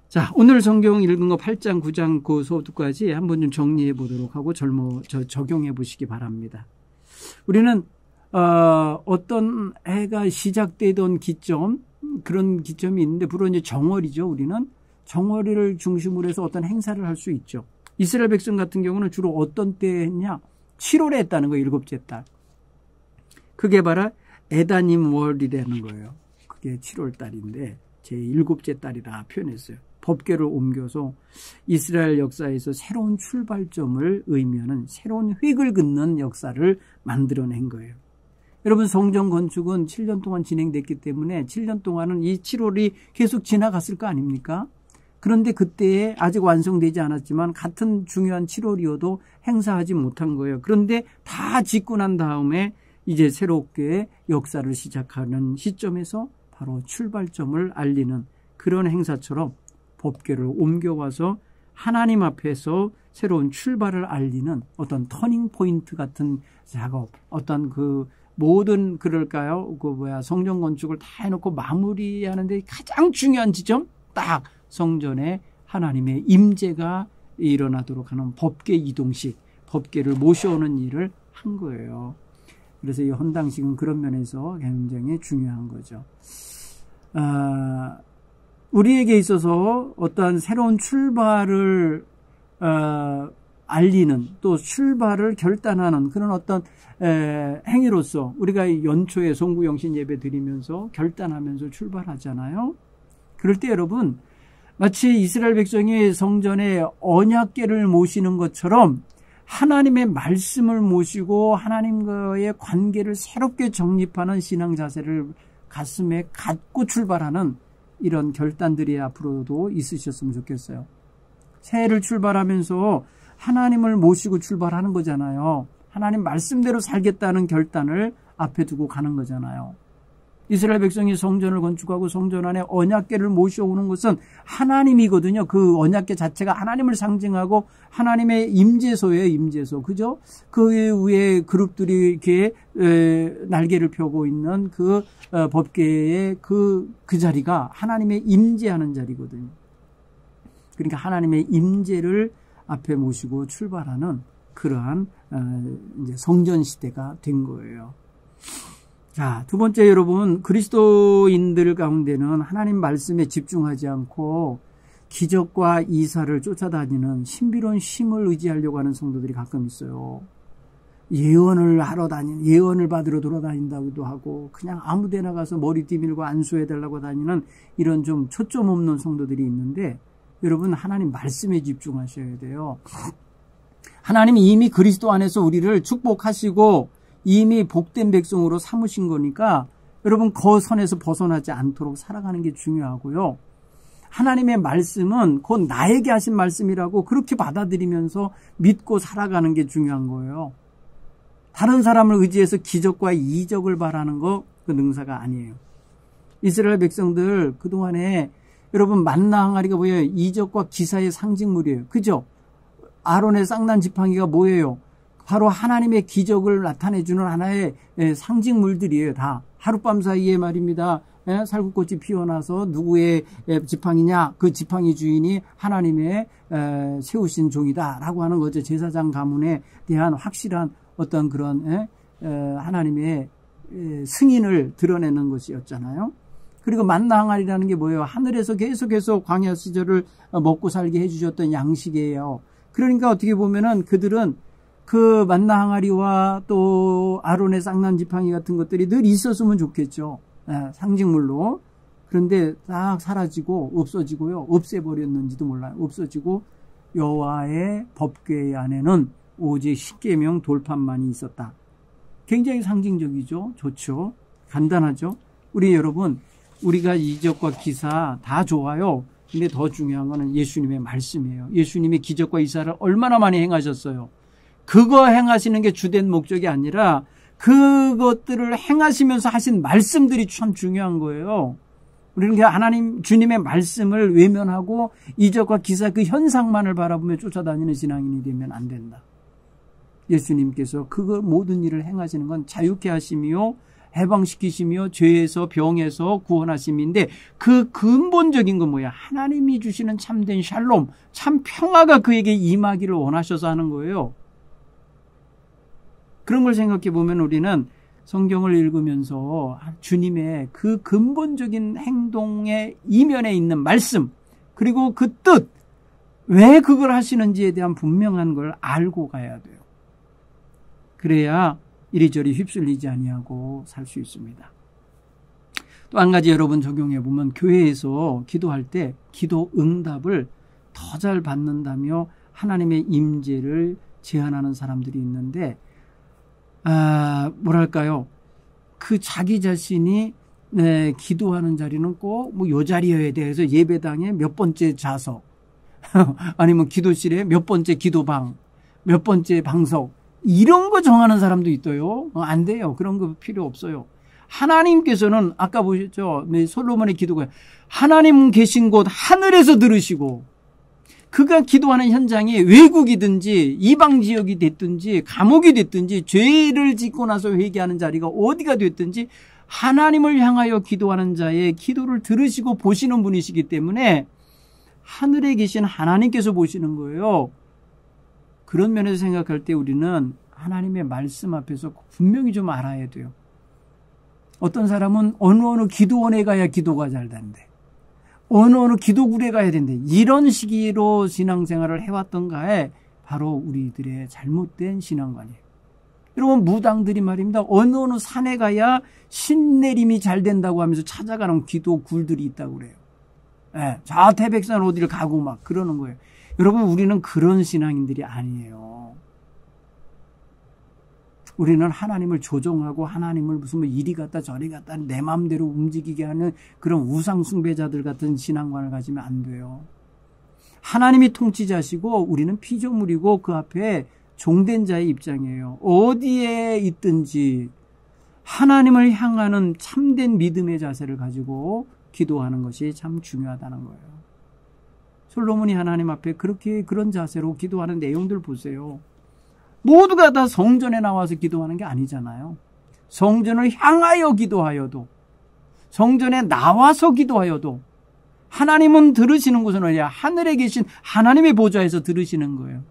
자, 오늘 성경 읽은 거 8장, 9장 그 소두까지 한번 좀 정리해 보도록 하고 적용해 보시기 바랍니다. 우리는 어떤 해가 시작되던 기점, 그런 기점이 있는데 바로 이제 정월이죠. 우리는 정월을 중심으로 해서 어떤 행사를 할 수 있죠. 이스라엘 백성 같은 경우는 주로 어떤 때 했냐? 7월에 했다는 거예요. 7째 달. 그게 바로 에다님 월이라는 거예요. 그게 7월 달인데 제 7째 달이라 표현했어요. 법궤를 옮겨서 이스라엘 역사에서 새로운 출발점을 의미하는 새로운 획을 긋는 역사를 만들어낸 거예요. 여러분 성전 건축은 7년 동안 진행됐기 때문에 7년 동안은 이 7월이 계속 지나갔을 거 아닙니까? 그런데 그때에 아직 완성되지 않았지만 같은 중요한 7월이어도 행사하지 못한 거예요. 그런데 다 짓고 난 다음에 이제 새롭게 역사를 시작하는 시점에서 바로 출발점을 알리는 그런 행사처럼 법궤를 옮겨와서 하나님 앞에서 새로운 출발을 알리는 어떤 터닝 포인트 같은 작업, 어떤 그 모든 성전 건축을 다 해놓고 마무리하는데 가장 중요한 지점, 딱 성전에 하나님의 임재가 일어나도록 하는 법궤 이동식, 법궤를 모셔오는 일을 한 거예요. 그래서 이 헌당식은 그런 면에서 굉장히 중요한 거죠. 우리에게 있어서 어떠한 새로운 출발을 알리는 또 출발을 결단하는 그런 어떤 행위로서 우리가 연초에 송구영신 예배 드리면서 결단하면서 출발하잖아요. 그럴 때 여러분 마치 이스라엘 백성이 성전에 언약궤를 모시는 것처럼 하나님의 말씀을 모시고 하나님과의 관계를 새롭게 정립하는 신앙 자세를 가슴에 갖고 출발하는 이런 결단들이 앞으로도 있으셨으면 좋겠어요. 새해를 출발하면서 하나님을 모시고 출발하는 거잖아요. 하나님 말씀대로 살겠다는 결단을 앞에 두고 가는 거잖아요. 이스라엘 백성이 성전을 건축하고 성전 안에 언약궤를 모셔오는 것은 하나님이거든요. 그 언약궤 자체가 하나님을 상징하고 하나님의 임재소예요. 임재소. 그죠? 그 위에 그룹들이 이렇게 날개를 펴고 있는 그 법궤의 그 자리가 하나님의 임재하는 자리거든요. 그러니까 하나님의 임재를 앞에 모시고 출발하는 그러한 이제 성전 시대가 된 거예요. 자, 두 번째 여러분, 그리스도인들 가운데는 하나님 말씀에 집중하지 않고 기적과 이사를 쫓아다니는 신비로운 힘을 의지하려고 하는 성도들이 가끔 있어요. 예언을 받으러 돌아다닌다고도 하고 그냥 아무 데나 가서 머리띠 밀고 안수해달라고 다니는 이런 좀 초점 없는 성도들이 있는데 여러분 하나님 말씀에 집중하셔야 돼요. 하나님이 이미 그리스도 안에서 우리를 축복하시고 이미 복된 백성으로 삼으신 거니까 여러분 그 선에서 벗어나지 않도록 살아가는 게 중요하고요. 하나님의 말씀은 곧 나에게 하신 말씀이라고 그렇게 받아들이면서 믿고 살아가는 게 중요한 거예요. 다른 사람을 의지해서 기적과 이적을 바라는 거 그 능사가 아니에요. 이스라엘 백성들 그동안에 여러분 만나 항아리가 뭐예요? 이적과 기사의 상징물이에요. 그죠? 아론의 쌍난 지팡이가 뭐예요? 바로 하나님의 기적을 나타내주는 하나의 상징물들이에요. 다 하룻밤 사이에 말입니다. 살구꽃이 피어나서 누구의 지팡이냐? 그 지팡이 주인이 하나님의 세우신 종이다라고 하는 거죠. 제사장 가문에 대한 확실한 어떤 그런 하나님의 승인을 드러내는 것이었잖아요. 그리고 만나 항아리라는 게 뭐예요? 하늘에서 계속해서 광야 시절을 먹고 살게 해주셨던 양식이에요. 그러니까 어떻게 보면은 그들은 그 만나 항아리와 또 아론의 쌍난 지팡이 같은 것들이 늘 있었으면 좋겠죠. 상징물로. 그런데 딱 사라지고 없어지고요. 없애버렸는지도 몰라요. 없어지고 여호와의 법궤 안에는 오직 십계명 돌판만이 있었다. 굉장히 상징적이죠. 좋죠. 간단하죠. 우리 여러분 우리가 이적과 기사 다 좋아요. 근데 더 중요한 거는 예수님의 말씀이에요. 예수님이 기적과 이사를 얼마나 많이 행하셨어요. 그거 행하시는 게 주된 목적이 아니라 그것들을 행하시면서 하신 말씀들이 참 중요한 거예요. 우리는 하나님 주님의 말씀을 외면하고 이적과 기사 그 현상만을 바라보며 쫓아다니는 신앙인이 되면 안 된다. 예수님께서 그 모든 일을 행하시는 건 자유케 하심이요 해방시키시며 죄에서 병에서 구원하심인데 그 근본적인 건 뭐야? 하나님이 주시는 참된 샬롬, 참 평화가 그에게 임하기를 원하셔서 하는 거예요. 그런 걸 생각해 보면 우리는 성경을 읽으면서 주님의 그 근본적인 행동의 이면에 있는 말씀 그리고 그 뜻, 왜 그걸 하시는지에 대한 분명한 걸 알고 가야 돼요. 그래야 이리저리 휩쓸리지 아니하고 살 수 있습니다. 또 한 가지 여러분 적용해 보면 교회에서 기도할 때 기도 응답을 더 잘 받는다며 하나님의 임재를 제안하는 사람들이 있는데 뭐랄까요? 그 자기 자신이 기도하는 자리는 꼭 뭐 요 자리여야 돼. 그래서 예배당에 몇 번째 좌석 아니면 기도실에 몇 번째 기도방 몇 번째 방석 이런 거 정하는 사람도 있어요. 안 돼요. 그런 거 필요 없어요. 하나님께서는 아까 보셨죠? 솔로몬의 기도가 하나님 계신 곳 하늘에서 들으시고 그가 기도하는 현장이 외국이든지 이방 지역이 됐든지 감옥이 됐든지 죄를 짓고 나서 회개하는 자리가 어디가 됐든지 하나님을 향하여 기도하는 자의 기도를 들으시고 보시는 분이시기 때문에 하늘에 계신 하나님께서 보시는 거예요. 그런 면에서 생각할 때 우리는 하나님의 말씀 앞에서 분명히 좀 알아야 돼요. 어떤 사람은 어느 기도원에 가야 기도가 잘 된대. 어느 기도굴에 가야 된대. 이런 시기로 신앙생활을 해왔던가에 바로 우리들의 잘못된 신앙관이에요. 여러분, 무당들이 말입니다. 어느 산에 가야 신내림이 잘 된다고 하면서 찾아가는 기도 굴들이 있다고 그래요. 예, 자태백산 어디를 가고 막 그러는 거예요. 여러분, 우리는 그런 신앙인들이 아니에요. 우리는 하나님을 조종하고 하나님을 무슨 뭐 이리 갔다 저리 갔다 내 마음대로 움직이게 하는 그런 우상 숭배자들 같은 신앙관을 가지면 안 돼요. 하나님이 통치자시고 우리는 피조물이고 그 앞에 종된 자의 입장이에요. 어디에 있든지 하나님을 향하는 참된 믿음의 자세를 가지고 기도하는 것이 참 중요하다는 거예요. 솔로몬이 하나님 앞에 그렇게 그런 자세로 기도하는 내용들 보세요. 모두가 다 성전에 나와서 기도하는 게 아니잖아요. 성전을 향하여 기도하여도, 성전에 나와서 기도하여도 하나님은 들으시는 곳은 어디야? 하늘에 계신 하나님의 보좌에서 들으시는 거예요.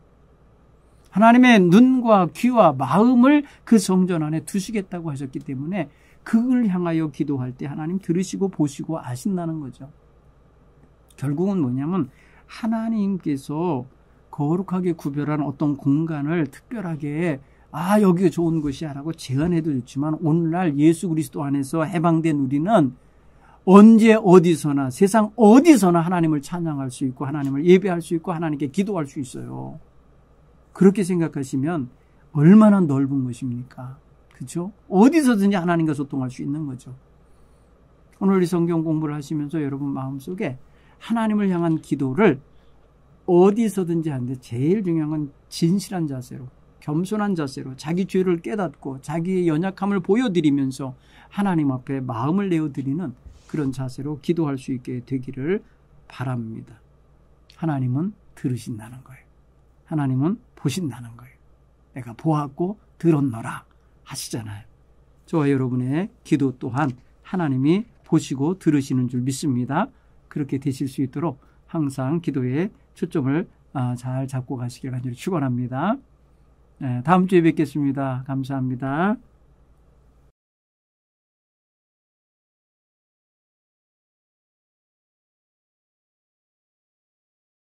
하나님의 눈과 귀와 마음을 그 성전 안에 두시겠다고 하셨기 때문에 그걸 향하여 기도할 때 하나님 들으시고 보시고 아신다는 거죠. 결국은 뭐냐면 하나님께서 거룩하게 구별한 어떤 공간을 특별하게 여기가 좋은 곳이야 라고 제안해도 좋지만 오늘날 예수 그리스도 안에서 해방된 우리는 언제 어디서나 세상 어디서나 하나님을 찬양할 수 있고 하나님을 예배할 수 있고 하나님께 기도할 수 있어요. 그렇게 생각하시면 얼마나 넓은 것입니까? 그렇죠? 어디서든지 하나님과 소통할 수 있는 거죠. 오늘 이 성경 공부를 하시면서 여러분 마음속에 하나님을 향한 기도를 어디서든지 하는데 제일 중요한 건 진실한 자세로, 겸손한 자세로 자기 죄를 깨닫고 자기의 연약함을 보여드리면서 하나님 앞에 마음을 내어드리는 그런 자세로 기도할 수 있게 되기를 바랍니다. 하나님은 들으신다는 거예요. 하나님은 보신다는 거예요. 내가 보았고 들었노라 하시잖아요. 저와 여러분의 기도 또한 하나님이 보시고 들으시는 줄 믿습니다. 그렇게 되실 수 있도록 항상 기도에 초점을 잘 잡고 가시길 간절히 축원합니다. 다음 주에 뵙겠습니다. 감사합니다.